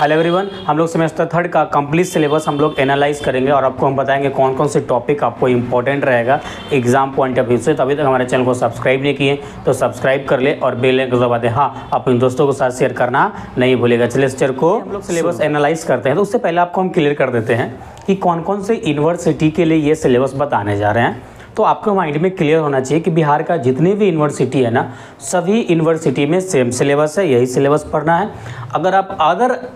Hello everyone, हम लोग semester third का कंप्लीट सिलेबस हम लोग एनालाइज करेंगे और आपको हम बताएंगे कौन कौन से टॉपिक आपको इंपॉर्टेंट रहेगा एग्जाम पॉइंट ऑफ व्यू से। तो अभी तक हमारे चैनल को सब्सक्राइब नहीं किए तो सब्सक्राइब कर ले और बेल आइकन दबा दे। हाँ, अपने दोस्तों के साथ शेयर करना नहीं भूलेगा। चलिए इस चैनल को हम लोग सिलेबस एनालाइज करते हैं। तो उससे पहले आपको हम क्लियर कर देते हैं कि कौन कौन से यूनिवर्सिटी के लिए ये सिलेबस बताने जा रहे हैं। तो आपको माइंड में क्लियर होना चाहिए कि बिहार का जितनी भी यूनिवर्सिटी है ना, सभी यूनिवर्सिटी में सेम सिलेबस है, यही सिलेबस पढ़ना है। अगर आप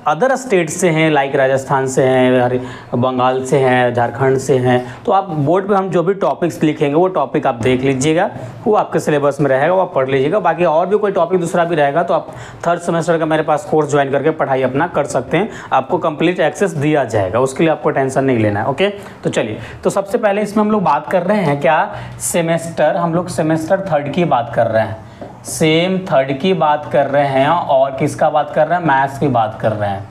अदर स्टेट से हैं, लाइक राजस्थान से हैं, बंगाल से हैं, झारखंड से हैं, तो आप बोर्ड पे हम जो भी टॉपिक्स लिखेंगे वो टॉपिक आप देख लीजिएगा, वो आपके सिलेबस में रहेगा, वो आप पढ़ लीजिएगा। बाकी और भी कोई टॉपिक दूसरा भी रहेगा तो आप थर्ड सेमेस्टर का मेरे पास कोर्स ज्वाइन करके पढ़ाई अपना कर सकते हैं। आपको कंप्लीट एक्सेस दिया जाएगा, उसके लिए आपको टेंशन नहीं लेना है। ओके, तो चलिए, तो सबसे पहले इसमें हम लोग बात कर रहे हैं क्या, सेमेस्टर, हम लोग सेमेस्टर थर्ड की बात कर रहे हैं, सेम थर्ड की बात कर रहे हैं और किसका बात कर रहे हैं, मैथ्स की बात कर रहे हैं।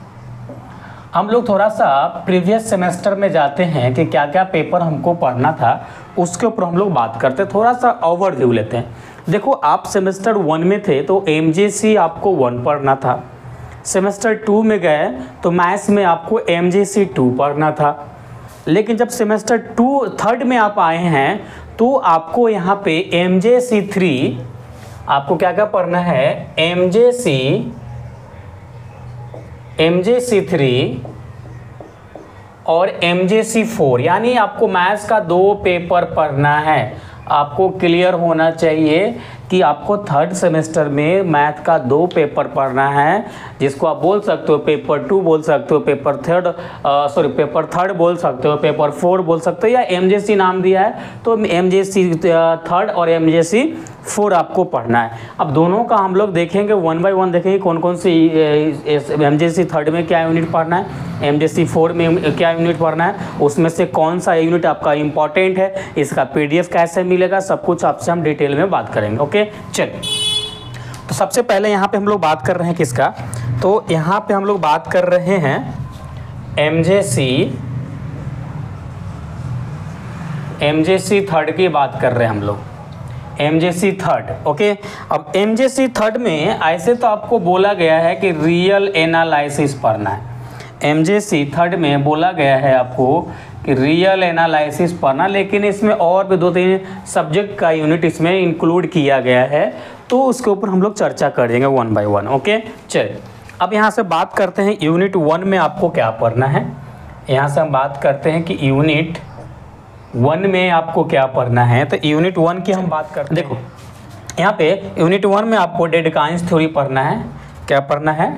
हम लोग थोड़ा सा प्रीवियस सेमेस्टर में जाते हैं कि क्या क्या पेपर हमको पढ़ना था, उसके ऊपर हम लोग बात करते हैं, थोड़ा सा ओवरव्यू लेते हैं। देखो, आप सेमेस्टर 1 में थे तो एमजेसी आपको 1 पढ़ना था, सेमेस्टर 2 में गए तो मैथ्स में आपको एमजेसी 2 पढ़ना था। लेकिन जब सेमेस्टर थर्ड में आप आए हैं तो आपको यहाँ पे एमजेसी 3 आपको क्या क्या पढ़ना है, एमजेसी 3 और एमजेसी 4, यानी आपको मैथ्स का 2 पेपर पढ़ना है। आपको क्लियर होना चाहिए कि आपको थर्ड सेमेस्टर में मैथ का 2 पेपर पढ़ना है, जिसको आप बोल सकते हो पेपर 2 बोल सकते हो, पेपर थर्ड बोल सकते हो, पेपर 4 बोल सकते हो, या एमजेसी नाम दिया है तो एमजेसी थर्ड और एमजेसी 4 आपको पढ़ना है। अब दोनों का हम लोग देखेंगे, 1 बाय 1 देखेंगे कौन कौन सी एमजेसी थर्ड में क्या यूनिट पढ़ना है, एमजेसी 4 में क्या यूनिट पढ़ना है, उसमें से कौन सा यूनिट आपका इंपॉर्टेंट है, इसका पीडीएफ कैसे मिलेगा, सब कुछ आपसे हम डिटेल में बात करेंगे। ओके, चलिए, तो सबसे पहले यहाँ पे हम लोग बात कर रहे हैं किसका, तो यहाँ पे हम लोग बात कर रहे हैं एमजेसी थर्ड की बात कर रहे हैं हम लोग, एमजेसी थर्ड। ओके, अब एमजेसी थर्ड में ऐसे तो आपको बोला गया है कि रियल एनालिसिस पढ़ना है। एमजेसी थर्ड में बोला गया है आपको कि रियल एनालिसिस पढ़ना, लेकिन इसमें और भी 2-3 सब्जेक्ट का यूनिट इसमें इंक्लूड किया गया है, तो उसके ऊपर हम लोग चर्चा करेंगे 1 बाय 1। ओके, चलिए, अब यहाँ से बात करते हैं यूनिट 1 में आपको क्या पढ़ना है। यहाँ से हम बात करते हैं कि यूनिट 1 में आपको क्या पढ़ना है। तो यूनिट 1 की हम बात करते हैं। देखो, यहाँ पे यूनिट 1 में आपको डेडकाइंस थ्योरी पढ़ना है। क्या पढ़ना है,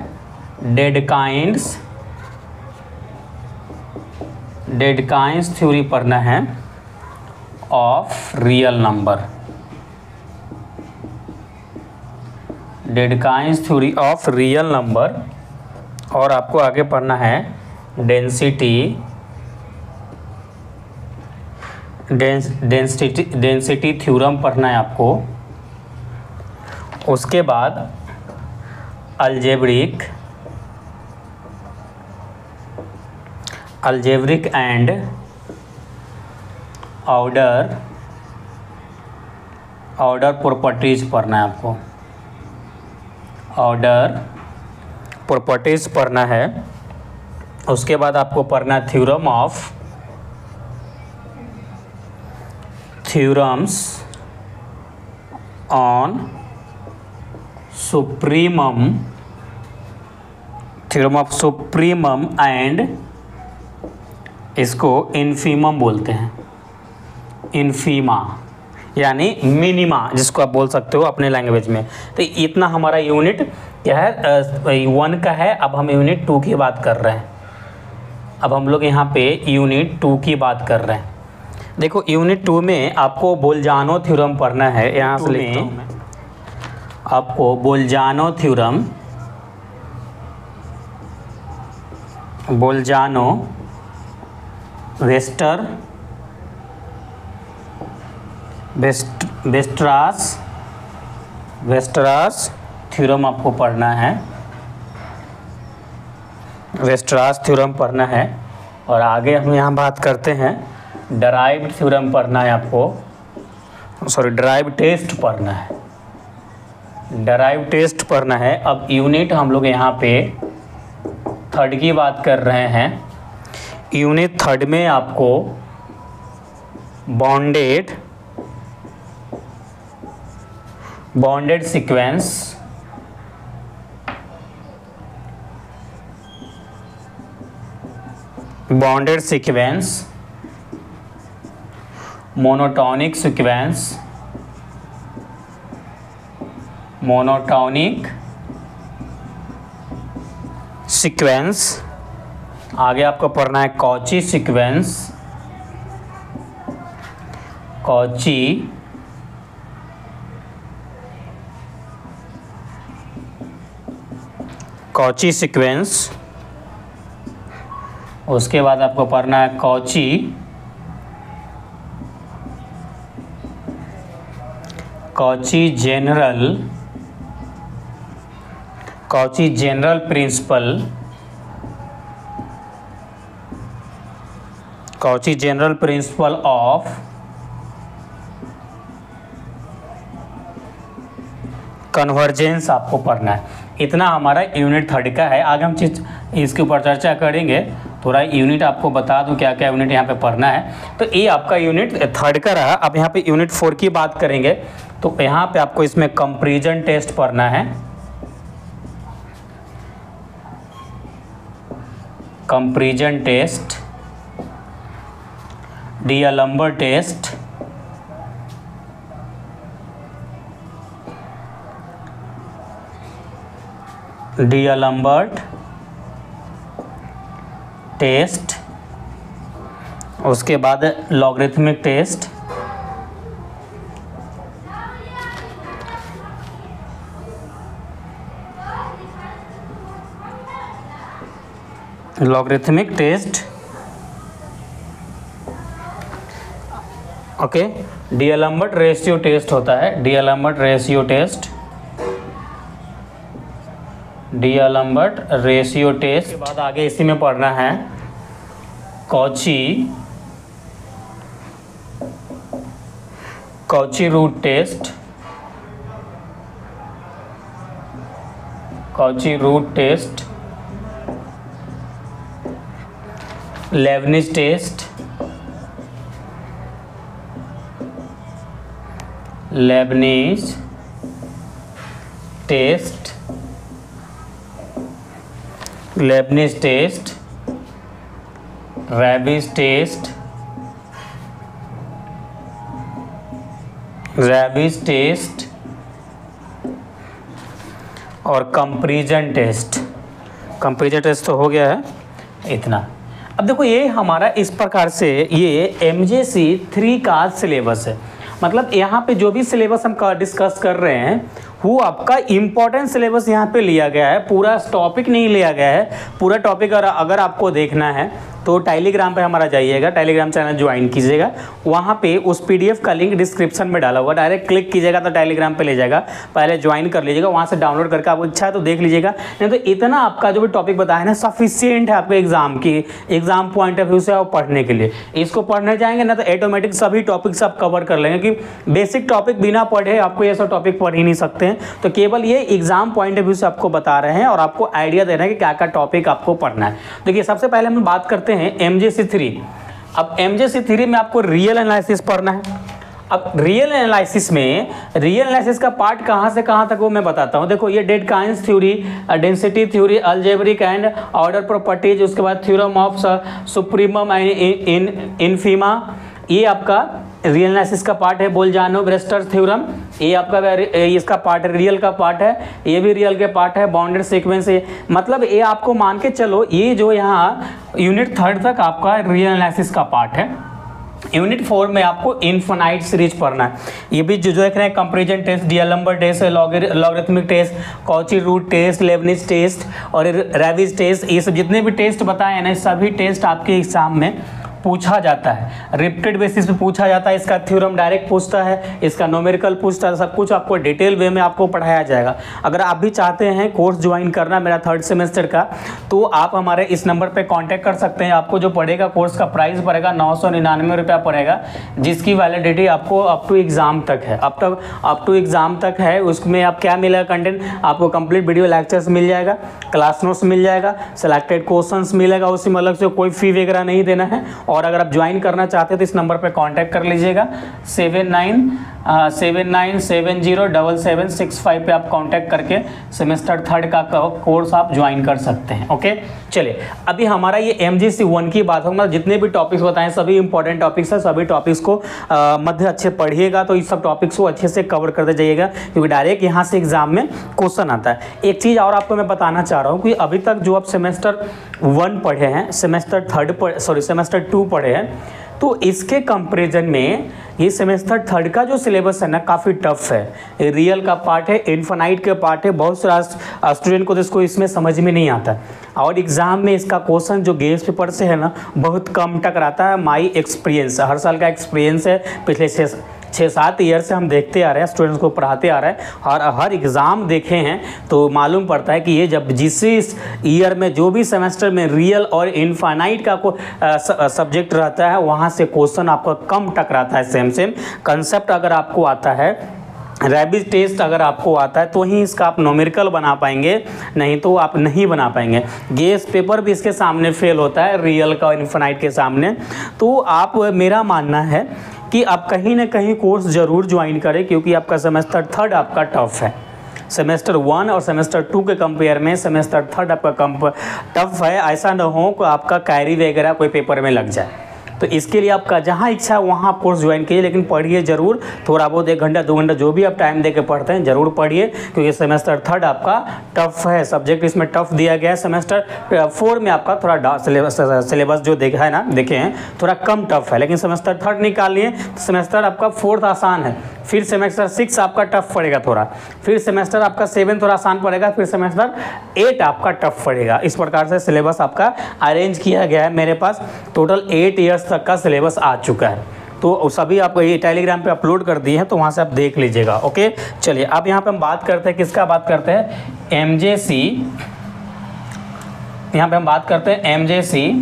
डेडकाइंस थ्योरी पढ़ना है of real number, Dedekind's theory of real number. और आपको आगे पढ़ना है डेंसिटी थ्योरम पढ़ना है आपको। उसके बाद अलजेब्रिक एंड ऑर्डर प्रॉपर्टीज पढ़ना है आपको, ऑर्डर प्रॉपर्टीज पढ़ना है। उसके बाद आपको पढ़ना है theorems on supremum, theorem of supremum and इसको इन्फीमम बोलते हैं, इन्फीमा यानी मिनिमा, जिसको आप बोल सकते हो अपने लैंग्वेज में। तो इतना हमारा यूनिट क्या है, 1 का है। अब हम यूनिट 2 की बात कर रहे हैं। अब हम लोग यहाँ पे यूनिट 2 की बात कर रहे हैं। देखो, यूनिट 2 में आपको बोल्जानो थ्योरम पढ़ना है। यहाँ से लिखता हूँ मैं, आपको बोल्जानो थ्योरम, बोल्जानो वेस्टरास थ्योरम आपको पढ़ना है, वेस्टरास थ्योरम पढ़ना है। और आगे हम यहाँ बात करते हैं डराइव्ड थ्योरम पढ़ना है आपको, ड्राइव टेस्ट पढ़ना है, ड्राइव टेस्ट पढ़ना है। अब यूनिट हम लोग यहाँ पे थर्ड की बात कर रहे हैं। यूनिट थर्ड में आपको बॉन्डेड सीक्वेंस, मोनोटॉनिक सीक्वेंस, आगे आपको पढ़ना है कॉची सीक्वेंस। उसके बाद आपको पढ़ना है Cauchy general principle of convergence आपको पढ़ना है। इतना हमारा यूनिट थर्ड का है। आगे हम चीज इसके ऊपर चर्चा करेंगे। थोड़ा यूनिट आपको बता दूं क्या क्या यूनिट यहाँ पे पढ़ना है। तो ये आपका यूनिट थर्ड का रहा। अब यहाँ पे यूनिट 4 की बात करेंगे तो यहाँ पे आपको इसमें कंपैरिजन टेस्ट पढ़ना है। कंपैरिजन टेस्ट, डीअलेम्बर्ट टेस्ट, उसके बाद logarithmic test, okay. D'Alembert ratio test होता है, डीअलेम्बर्ट रेशियो टेस्ट। के बाद आगे इसी में पढ़ना है Cauchy root test, Leibniz test, Raabe's test और कंपैरिजन टेस्ट तो हो गया है इतना। अब देखो ये हमारा इस प्रकार से ये MJC 3 का सिलेबस है। मतलब यहाँ पे जो भी सिलेबस हम डिस्कस कर रहे हैं वो आपका इम्पोर्टेंट सिलेबस यहाँ पे लिया गया है, पूरा टॉपिक नहीं लिया गया है। पूरा टॉपिक अगर आपको देखना है तो टेलीग्राम पे हमारा जाइएगा, टेलीग्राम चैनल ज्वाइन कीजिएगा। वहाँ पे उस PDF का लिंक डिस्क्रिप्शन में डाला हुआ, डायरेक्ट क्लिक कीजिएगा तो टेलीग्राम पे ले जाएगा। पहले ज्वाइन कर लीजिएगा, वहाँ से डाउनलोड करके आपको इच्छा है तो देख लीजिएगा। नहीं तो इतना आपका जो भी टॉपिक बताया है ना सफिशियंट है आपके एग्जाम पॉइंट ऑफ व्यू से आप पढ़ने के लिए। इसको पढ़ने जाएंगे ना तो ऑटोमेटिक सभी टॉपिक्स आप कवर कर लेंगे, कि बेसिक टॉपिक बिना पढ़े आपको ये सब टॉपिक पढ़ ही नहीं सकते हैं। तो केवल ये एग्जाम पॉइंट ऑफ व्यू से आपको बता रहे हैं और आपको आइडिया दे रहे हैं कि क्या क्या टॉपिक आपको पढ़ना है। देखिए सबसे पहले हम बात करते हैं MJC 3। अब MJC 3 में आपको रियल एनालिसिस पढ़ना है। अब रियल एनालिसिस का पार्ट कहाँ से कहाँ तक वो मैं बताता हूँ। देखो ये Dedekind's theory, density theory, algebraic and order properties, उसके बाद theorem of supremum and infima, ये आपका रियल एनालिसिस का पार्ट है। बोल्जानो-ब्रेस्टर थ्योरम, ये आपका इसका पार्ट है, रियल का पार्ट है, ये भी रियल के पार्ट है। बॉन्डेड सीक्वेंस है, मतलब ये आपको मान के चलो ये जो यहाँ यूनिट थर्ड तक आपका रियल एनालिसिस का पार्ट है। यूनिट 4 में आपको इनफाइनाइट सीरीज पढ़ना है। ये भी जो देख रहे हैं comparison test, d'Alembert test, logarithmic test, Cauchy root test, Leibniz test और रैबिज टेस्ट, ये सब जितने भी टेस्ट बताए हैं ना सभी टेस्ट आपके एग्जाम में पूछा जाता है, रिपीटेड बेसिस पे पूछा जाता है, इसका थ्योरम डायरेक्ट पूछता है, इसका न्यूमेरिकल पूछता है, सब कुछ आपको डिटेल वे में आपको पढ़ाया जाएगा। अगर आप भी चाहते हैं कोर्स ज्वाइन करना मेरा 3rd सेमेस्टर का, तो आप हमारे इस नंबर पे कांटेक्ट कर सकते हैं। आपको जो पड़ेगा कोर्स का प्राइस पड़ेगा 999 रुपया पड़ेगा, जिसकी वैलिडिटी आपको अप टू एग्ज़ाम तक है, अप टू एग्ज़ाम तक है। उसमें आप क्या मिलेगा कंटेंट, आपको कंप्लीट वीडियो लेक्चर्स मिल जाएगा, क्लास नोट्स मिल जाएगा, सेलेक्टेड क्वेश्चंस मिलेगा, उसमें अलग से कोई फी वगैरह नहीं देना है। और अगर आप ज्वाइन करना चाहते हैं तो इस नंबर पर कांटेक्ट कर लीजिएगा, 79707765 पे आप कांटेक्ट करके सेमेस्टर 3rd का कोर्स आप ज्वाइन कर सकते हैं। ओके, चलिए अभी हमारा ये MGC 1 की बात होगा। जितने भी टॉपिक्स बताएं सभी इंपॉर्टेंट टॉपिक्स हैं, सभी टॉपिक्स को मध्य अच्छे पढ़िएगा तो इस सब टॉपिक्स को अच्छे से कवर करते जाइएगा, क्योंकि डायरेक्ट यहाँ से एग्जाम में क्वेश्चन आता है। एक चीज़ और आपको मैं बताना चाह रहा हूँ कि अभी तक जो आप सेमेस्टर 1 पढ़े हैं, सेमेस्टर 2 पढ़े हैं, तो इसके कंपैरिजन में ये सेमेस्टर 3rd का जो सिलेबस है ना काफ़ी टफ है। रियल का पार्ट है, इन्फिनाइट के पार्ट है, बहुत सारा स्टूडेंट को तो इसको इसमें समझ में नहीं आता, और एग्ज़ाम में इसका क्वेश्चन जो गेस पेपर से है ना बहुत कम टकराता है। माई एक्सपीरियंस, हर साल का एक्सपीरियंस है, पिछले 6-7 ईयर से हम देखते आ रहे हैं, स्टूडेंट्स को पढ़ाते आ रहे हैं, और हर एग्ज़ाम देखे हैं तो मालूम पड़ता है कि ये जब जिस ईयर में जो भी सेमेस्टर में रियल और इनफाइनाइट का सब्जेक्ट रहता है वहाँ से क्वेश्चन आपका कम टकराता है। सेम कंसेप्ट अगर आपको आता है, रैबिट टेस्ट अगर आपको आता है तो ही इसका आप न्यूमेरिकल बना पाएंगे, नहीं तो आप नहीं बना पाएंगे। गेस पेपर भी इसके सामने फेल होता है, रियल का और इनफाइनाइट के सामने। तो आप, मेरा मानना है कि आप कहीं ना कहीं कोर्स ज़रूर ज्वाइन करें, क्योंकि आपका सेमेस्टर 3rd आपका टफ है। सेमेस्टर 1 और सेमेस्टर 2 के कंपेयर में सेमेस्टर 3rd आपका टफ है। ऐसा ना हो कि आपका कैरी वगैरह कोई पेपर में लग जाए। तो इसके लिए आपका जहाँ इच्छा है वहाँ आप कोर्स ज्वाइन कीजिए, लेकिन पढ़िए ज़रूर, थोड़ा बहुत 1 घंटा 2 घंटा जो भी आप टाइम दे के पढ़ते हैं ज़रूर पढ़िए, क्योंकि सेमेस्टर 3rd आपका टफ है। सब्जेक्ट इसमें टफ दिया गया है। सेमेस्टर 4 में आपका थोड़ा सिलेबस जो देखा है ना, देखे हैं थोड़ा कम टफ है, लेकिन सेमेस्टर 3rd निकाल लिए तो सेमेस्टर आपका 4th आसान है, फिर सेमेस्टर 6 आपका टफ पड़ेगा थोड़ा, फिर सेमेस्टर आपका 7 थोड़ा आसान पड़ेगा, फिर सेमेस्टर 8 आपका टफ पड़ेगा। इस प्रकार से सिलेबस आपका अरेंज किया गया है। मेरे पास टोटल 8 ईयर्स तक का सिलेबस आ चुका है, तो सभी आपको ये टेलीग्राम पे अपलोड कर दिए हैं, तो वहाँ से आप देख लीजिएगा। ओके, चलिए अब यहाँ पे हम बात करते हैं, किसका बात करते हैं, MJC। यहाँ पे हम बात करते हैं MJC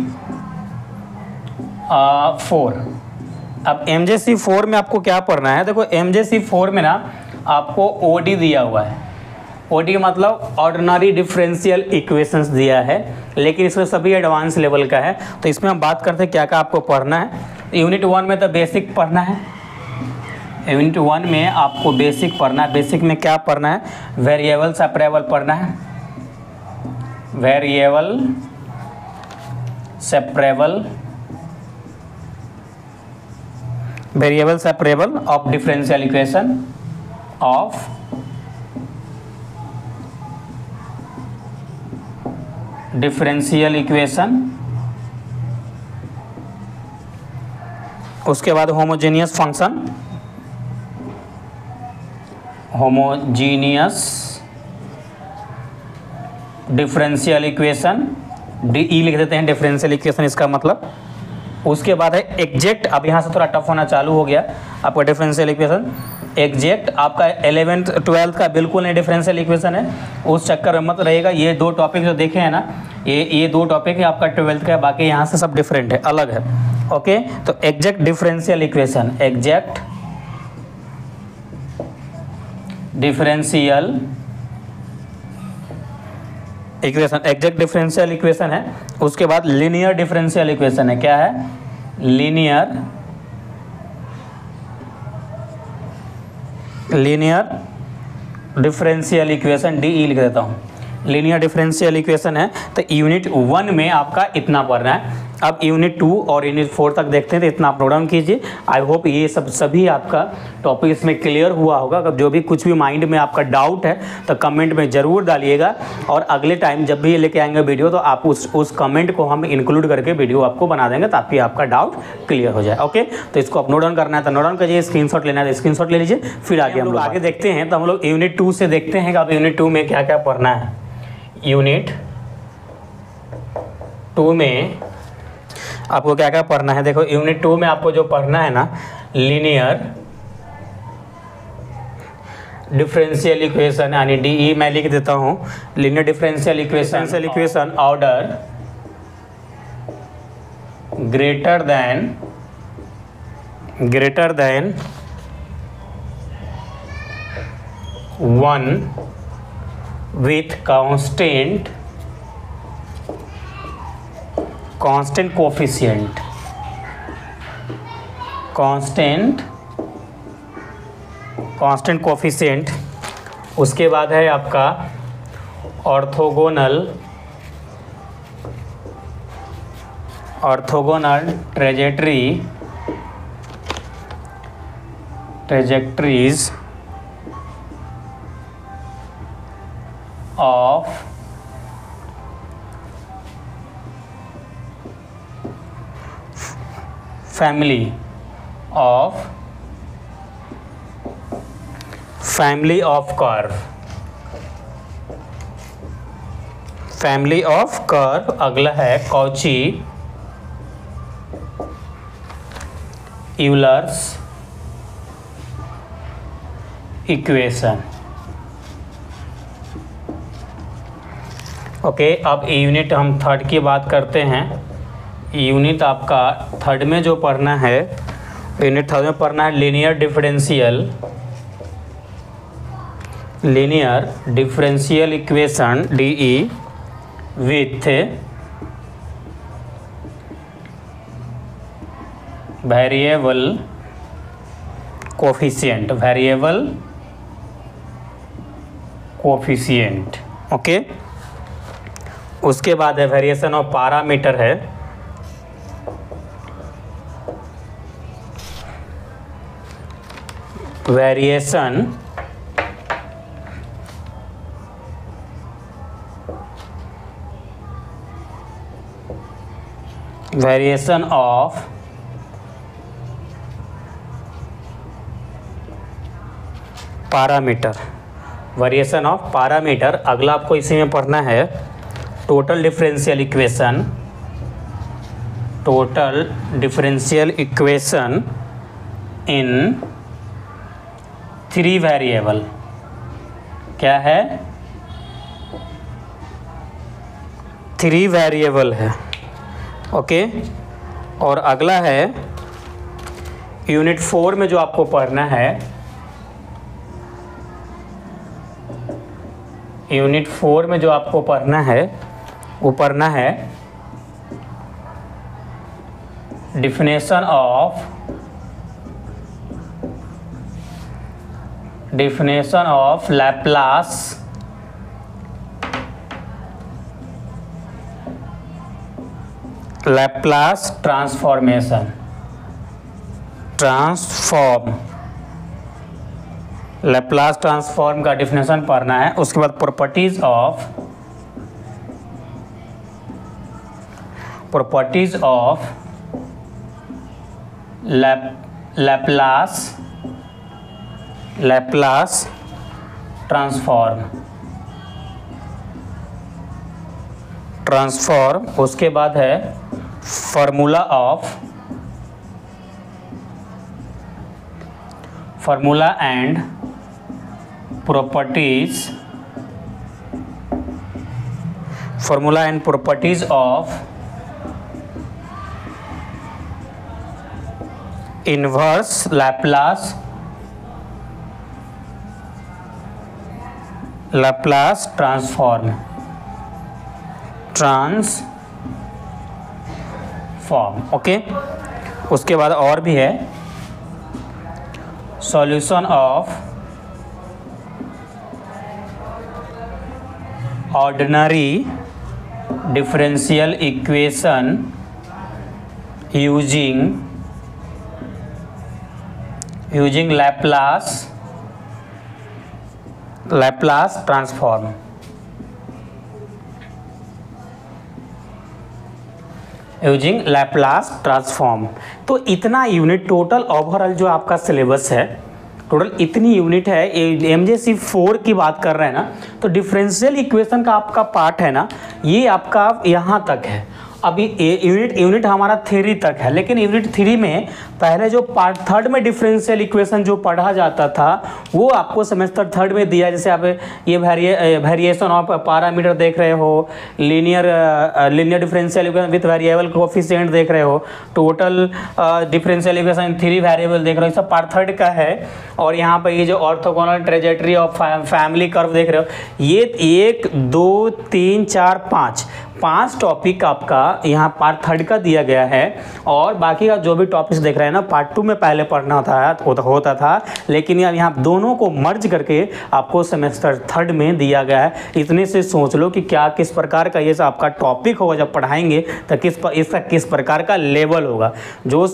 4। अब MJC 4 में आपको क्या पढ़ना है, देखो MJC 4 में ना आपको OD दिया हुआ है। OD मतलब ऑर्डिनरी डिफरेंशियल इक्वेशंस दिया है, लेकिन इसमें सभी एडवांस लेवल का है। तो इसमें हम बात करते हैं क्या क्या आपको पढ़ना है। यूनिट 1 में तो बेसिक पढ़ना है, यूनिट 1 में आपको बेसिक पढ़ना है। बेसिक में क्या पढ़ना है, वेरिएबल सेपरेबल पढ़ना है, variable separable, variable separable of differential equation of differential equation. उसके बाद homogeneous function, homogeneous differential equation, DE लिख देते हैं डिफरेंशियल इक्वेशन इसका मतलब। उसके बाद है एग्जैक्ट, अब यहाँ से थोड़ा टफ होना चालू हो गया आपका डिफरेंशियल इक्वेशन। एग्जैक्ट आपका 11th 12th का बिल्कुल नहीं डिफरेंशियल इक्वेशन है, उस चक्कर में मत रहेगा। ये 2 टॉपिक जो देखे हैं ना, ये 2 टॉपिक है आपका 12th का, बाकी यहाँ से सब डिफरेंट है, अलग है। ओके, तो exact differential equation, exact differential equation, exact differential equation है। उसके बाद लीनियर डिफरेंशियल इक्वेशन है, क्या है, लीनियर डिफरेंशियल इक्वेशन, DE लिख देता हूँ, लीनियर डिफरेंशियल इक्वेशन है। तो यूनिट 1 में आपका इतना पढ़ना है। अब यूनिट 2 और यूनिट 4 तक देखते हैं, तो इतना आप नोट डाउन कीजिए। आई होप ये सभी आपका टॉपिक इसमें क्लियर हुआ होगा। अगर जो भी कुछ भी माइंड में आपका डाउट है तो कमेंट में ज़रूर डालिएगा, और अगले टाइम जब भी ये लेके आएंगे वीडियो तो आप उस कमेंट को हम इंक्लूड करके वीडियो आपको बना देंगे, ताकि आपका डाउट क्लियर हो जाए। ओके, तो इसको आप नोट डाउन करना है तो नोट डाउन करिए, स्क्रीनशॉट लेना है तो स्क्रीनशॉट ले लीजिए। फिर आगे हम लोग आगे देखते हैं। तो हम लोग यूनिट 2 से देखते हैं कि अब यूनिट 2 में क्या क्या पढ़ना है। यूनिट 2 में आपको क्या क्या पढ़ना है। देखो यूनिट 2 में आपको जो पढ़ना है ना, लीनियर डिफरेंशियल इक्वेशन, यानी DE मैं लिख देता हूँ, linear differential equation order greater than 1 with constant coefficient. उसके बाद है आपका orthogonal trajectories of family of curve। अगला है कॉची यूलर्स इक्वेशन। ओके, अब यूनिट हम थर्ड की बात करते हैं। यूनिट आपका थर्ड में जो पढ़ना है, यूनिट थर्ड में पढ़ना है linear differential equation DE with variable coefficient. Okay, उसके बाद है वेरिएशन ऑफ पैरामीटर है, वेरिएशन ऑफ पैरामीटर। अगला आपको इसी में पढ़ना है total differential equation in 3 variable. क्या है? 3 वेरिएबल है। ओके, और अगला है यूनिट 4 में जो आपको पढ़ना है, यूनिट 4 में जो आपको पढ़ना है वो पढ़ना है definition of Laplace transform. Laplace transform का डिफिनेशन पढ़ना है। उसके बाद प्रॉपर्टीज ऑफ लैप्लास ट्रांसफॉर्म। उसके बाद है formula and properties of inverse Laplace transform. Okay, उसके बाद और भी है solution of ordinary differential equation using Laplace transform. Using Laplace transform. तो इतना यूनिट टोटल ओवरऑल जो आपका सिलेबस है, टोटल इतनी यूनिट है। MJC 4 की बात कर रहे हैं ना, तो डिफरेंशियल इक्वेशन का आपका पार्ट है ना, ये आपका यहाँ तक है। अभी यूनिट हमारा 3 तक है, लेकिन यूनिट 3 में पहले जो पार्ट 3 में डिफरेंशियल इक्वेशन जो पढ़ा जाता था वो आपको सेमेस्टर 3 में दिया। जैसे आप ये वेरिएशन ऑफ पैरामीटर देख रहे हो, linear differential equation with variable coefficient देख रहे हो, टोटल डिफरेंशियल इक्वेशन 3 वेरिएबल देख रहे हो, सब पार्ट 3 का है। और यहाँ पर ये जो orthogonal trajectory of family curve देख रहे हो, ये 1 2 3 4 5 टॉपिक आपका यहाँ पार्ट 3 का दिया गया है। और बाकी का जो भी टॉपिक्स देख रहे हैं ना पार्ट 2 में पहले पढ़ना होता था, लेकिन यहाँ दोनों को मर्ज करके आपको सेमेस्टर 3 में दिया गया है। इतने से सोच लो कि क्या किस प्रकार का ये आपका टॉपिक होगा, जब पढ़ाएंगे तो इसका किस प्रकार का लेवल होगा। जो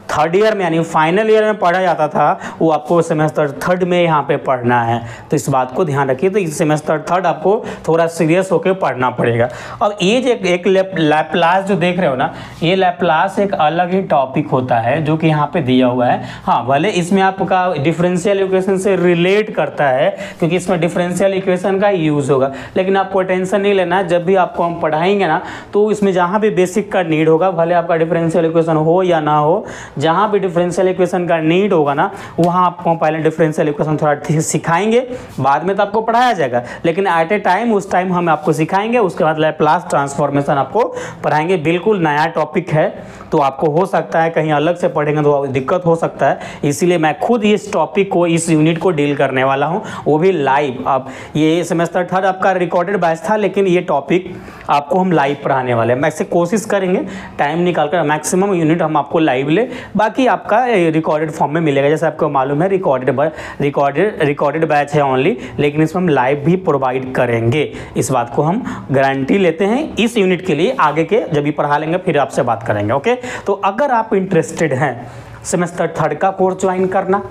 3rd ईयर में यानी फाइनल ईयर में पढ़ा जाता था वो आपको सेमेस्टर 3 में यहाँ पे पढ़ना है। तो इस बात को ध्यान रखिए। तो इस सेमेस्टर 3 आपको थोड़ा सीरियस होकर पढ़ना पड़ेगा। अब ये एक लैप्लास जो देख रहे हो ना, ये लैप्लास एक अलग ही टॉपिक होता है जो कि यहाँ पे दिया हुआ है। हाँ, भले इसमें आपका डिफरेंशियल इक्वेशन से रिलेट करता है क्योंकि इसमें डिफरेंशियल इक्वेशन का यूज होगा, लेकिन आपको टेंशन नहीं लेना है। जब भी आपको हम पढ़ाएंगे ना तो इसमें जहाँ भी बेसिक का नीड होगा, भले आपका डिफरेंशियल इक्वेशन हो या ना हो, जहाँ भी डिफरेंशियल इक्वेशन का नीड होगा ना वहाँ आपको पहले डिफरेंशियल इक्वेशन थोड़ा सिखाएंगे, बाद में तो आपको पढ़ाया जाएगा, लेकिन एट ए टाइम उस टाइम हम आपको सिखाएंगे। उसके बाद लैप्लास ट्रांसफॉर्मेशन आपको पढ़ाएंगे। बिल्कुल नया टॉपिक है तो आपको हो सकता है कहीं अलग से पढ़ेंगे तो दिक्कत हो सकता है, इसीलिए मैं खुद इस टॉपिक को, इस यूनिट को डील करने वाला हूं, वो भी लाइव। अब ये सेमेस्टर 3 आपका रिकॉर्डेड बैच था, लेकिन ये टॉपिक आपको हम लाइव पढ़ाने वाले हैं। मैं इससे कोशिश करेंगे टाइम निकाल कर मैक्सिमम यूनिट हम आपको लाइव ले, बाकी आपका रिकॉर्डेड फॉर्म में मिलेगा। जैसे आपको मालूम है रिकॉर्डेड बैच है ओनली, लेकिन इसमें हम लाइव भी प्रोवाइड करेंगे। इस बात को हम गारंटी लेते हैं। इस यूनिट के लिए आगे के जब भी पढ़ा लेंगे फिर आपसे बात करेंगे। ओके, तो अगर आप इंटरेस्टेड हैं सेमेस्टर 3 का कोर्स ज्वाइन करना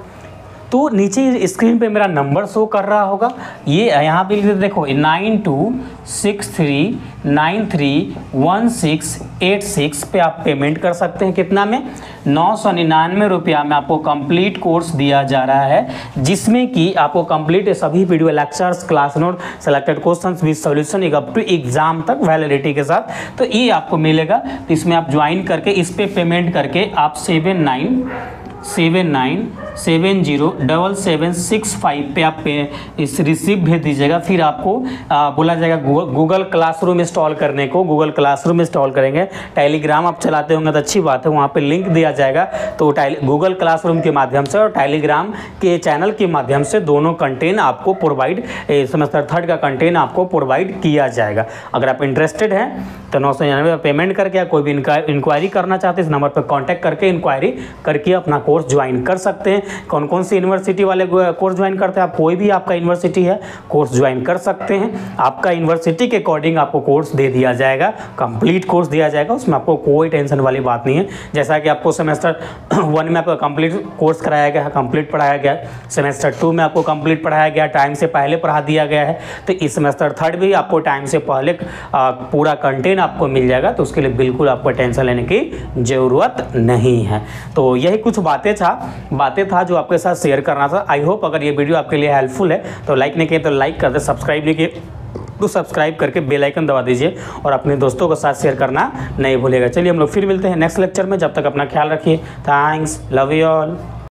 तो नीचे स्क्रीन पे मेरा नंबर शो कर रहा होगा, ये यहाँ पे देखो 9263931686 पे आप पेमेंट कर सकते हैं। कितना में? 999 रुपया में आपको कंप्लीट कोर्स दिया जा रहा है, जिसमें कि आपको कंप्लीट सभी video lectures, class note, selected questions with solution एक अप टू एग्जाम तक वैलिडिटी के साथ, तो ये आपको मिलेगा। तो इसमें आप ज्वाइन करके इस पे पेमेंट करके आप 79707765 पे आप इस रिसीप्ट भेज दीजिएगा। फिर आपको बोला जाएगा गूगल क्लासरूम इंस्टॉल करने को। गूगल क्लासरूम इंस्टॉल करेंगे। टेलीग्राम आप चलाते होंगे तो अच्छी बात है, वहाँ पे लिंक दिया जाएगा। तो गूगल क्लासरूम के माध्यम से और टेलीग्राम के चैनल के माध्यम से दोनों कंटेंट आपको प्रोवाइड, सेमेस्टर 3 का कंटेंट आपको प्रोवाइड किया जाएगा। अगर आप इंटरेस्टेड हैं तो 999 पेमेंट करके या कोई भी इंक्वायरी करना चाहते हैं इस नंबर पर कॉन्टैक्ट करके इंक्वायरी करके अपना कोर्स ज्वाइन कर सकते हैं। कौन कौन सी यूनिवर्सिटी वाले कोर्स ज्वाइन करते हैं, आप कोई भी आपका यूनिवर्सिटी है कोर्स ज्वाइन कर सकते हैं। आपका यूनिवर्सिटी के अकॉर्डिंग आपको कोर्स दे दिया जाएगा, कंप्लीट कोर्स दिया जाएगा, उसमें आपको कोई टेंशन वाली बात नहीं है। जैसा कि आपको सेमेस्टर 1 में आपको कंप्लीट कोर्स कराया गया है, कंप्लीट पढ़ाया गया, सेमेस्टर 2 में आपको कंप्लीट पढ़ाया गया, टाइम से पहले पढ़ा दिया गया है, तो इस सेमेस्टर 3 भी आपको टाइम से पहले पूरा कंटेंट आपको मिल जाएगा। तो उसके लिए बिल्कुल आपको टेंशन लेने की ज़रूरत नहीं है। तो यही कुछ बातें था जो आपके साथ शेयर करना था। आई होप अगर ये वीडियो आपके लिए हेल्पफुल है तो लाइक नहीं किए तो लाइक कर दे, सब्सक्राइब नहीं किए तो सब्सक्राइब करके बेल आइकन दबा दीजिए और अपने दोस्तों के साथ शेयर करना नहीं भूलिएगा। चलिए हम लोग फिर मिलते हैं नेक्स्ट लेक्चर में। जब तक अपना ख्याल रखिए। Thanks, love you all.